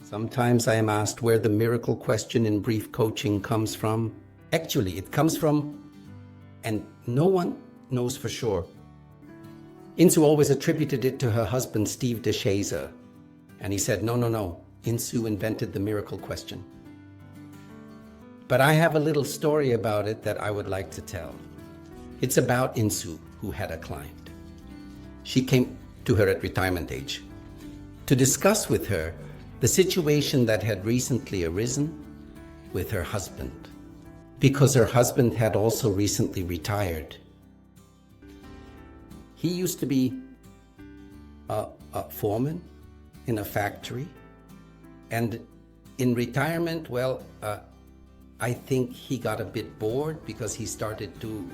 Sometimes I am asked where the miracle question in brief coaching comes from. Actually, it comes from, and no one knows for sure. Insu always attributed it to her husband, Steve DeShazer. And he said, no, Insu invented the miracle question. But I have a little story about it that I would like to tell. It's about Insu, who had a client. She came to her at retirement age to discuss with her the situation that had recently arisen with her husband, because her husband had also recently retired. He used to be a foreman in a factory, and in retirement, I think he got a bit bored because he started to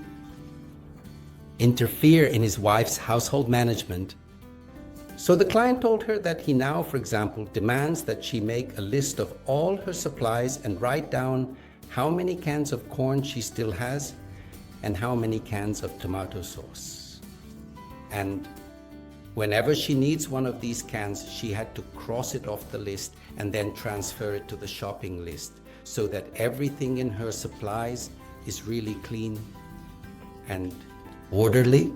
interfere in his wife's household management. So the client told her that he now, for example, demands that she make a list of all her supplies and write down how many cans of corn she still has and how many cans of tomato sauce. And whenever she needs one of these cans, she had to cross it off the list and then transfer it to the shopping list so that everything in her supplies is really clean and orderly,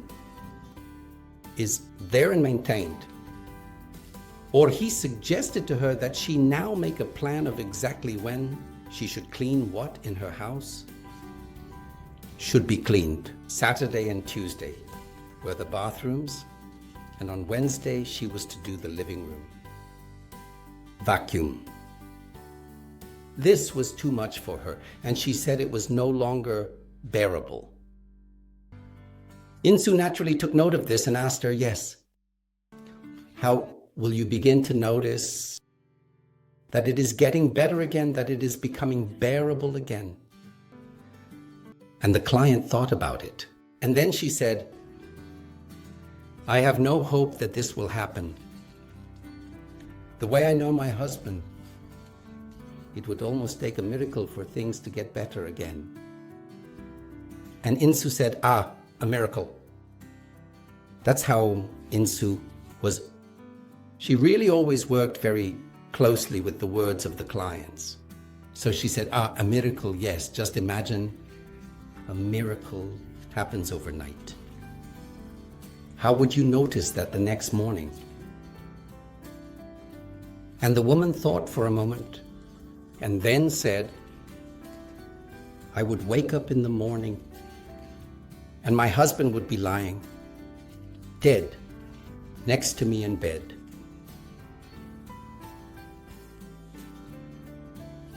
is there and maintained. Or he suggested to her that she now make a plan of exactly when she should clean what in her house. Should be cleaned. Saturday and Tuesday were the bathrooms, and on Wednesday she was to do the living room. Vacuum. This was too much for her, and she said it was no longer bearable. Insu naturally took note of this and asked her, yes, how will you begin to notice that it is getting better again, that it is becoming bearable again? And the client thought about it. And then she said, I have no hope that this will happen. The way I know my husband, it would almost take a miracle for things to get better again. And Insu said, a miracle. That's how Insu was. She really always worked very closely with the words of the clients. So she said, a miracle, yes. Just imagine a miracle happens overnight. How would you notice that the next morning? And the woman thought for a moment and then said, I would wake up in the morning and my husband would be lying dead next to me in bed.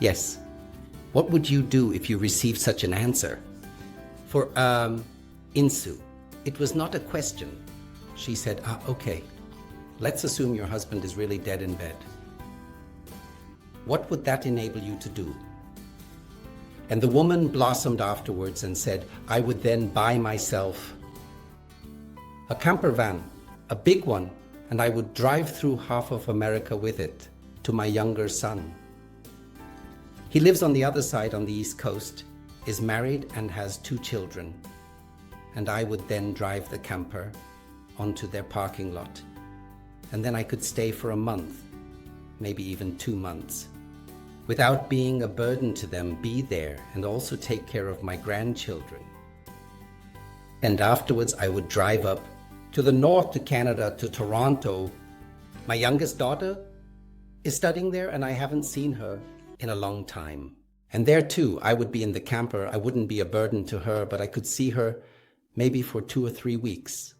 Yes, what would you do if you received such an answer? For Insu, it was not a question. She said, okay, let's assume your husband is really dead in bed. What would that enable you to do? And the woman blossomed afterwards and said, I would then buy myself a camper van, a big one, and I would drive through half of America with it to my younger son. He lives on the other side on the East Coast, is married and has 2 children. And I would then drive the camper onto their parking lot. And then I could stay for a month, maybe even 2 months, without being a burden to them, be there and also take care of my grandchildren. And afterwards I would drive up to the north, to Canada, to Toronto. My youngest daughter is studying there and I haven't seen her in a long time. And there too, I would be in the camper. I wouldn't be a burden to her, but I could see her maybe for 2 or 3 weeks.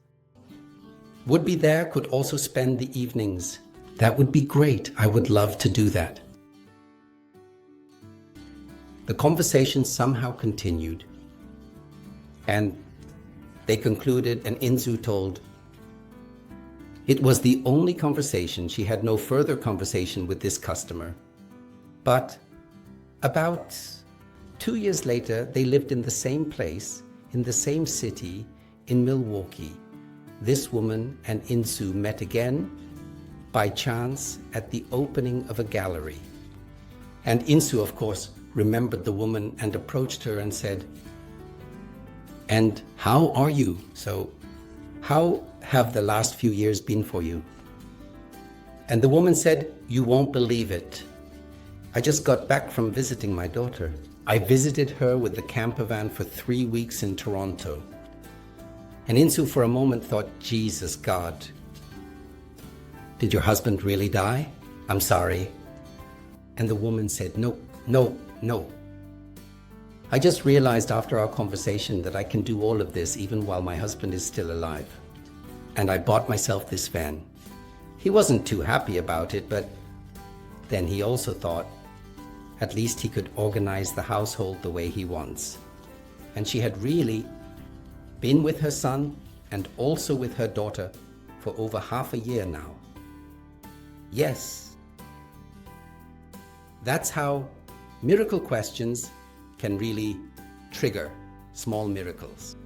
Would be there, could also spend the evenings. That would be great. I would love to do that. The conversation somehow continued, and they concluded, and Insu told, it was the only conversation. She had no further conversation with this customer. But about 2 years later, they lived in the same place, in the same city, in Milwaukee. This woman and Insu met again by chance at the opening of a gallery. And Insu, of course, remembered the woman and approached her and said, and how are you? So, how have the last few years been for you? And the woman said, you won't believe it. I just got back from visiting my daughter. I visited her with the camper van for 3 weeks in Toronto. And Insu for a moment thought, Jesus God, did your husband really die? I'm sorry. And the woman said, no, no, no. I just realized after our conversation that I can do all of this even while my husband is still alive. And I bought myself this van. He wasn't too happy about it, but then he also thought, at least he could organize the household the way he wants. And she had really been with her son and also with her daughter for over half a year now. Yes, that's how miracle questions can really trigger small miracles.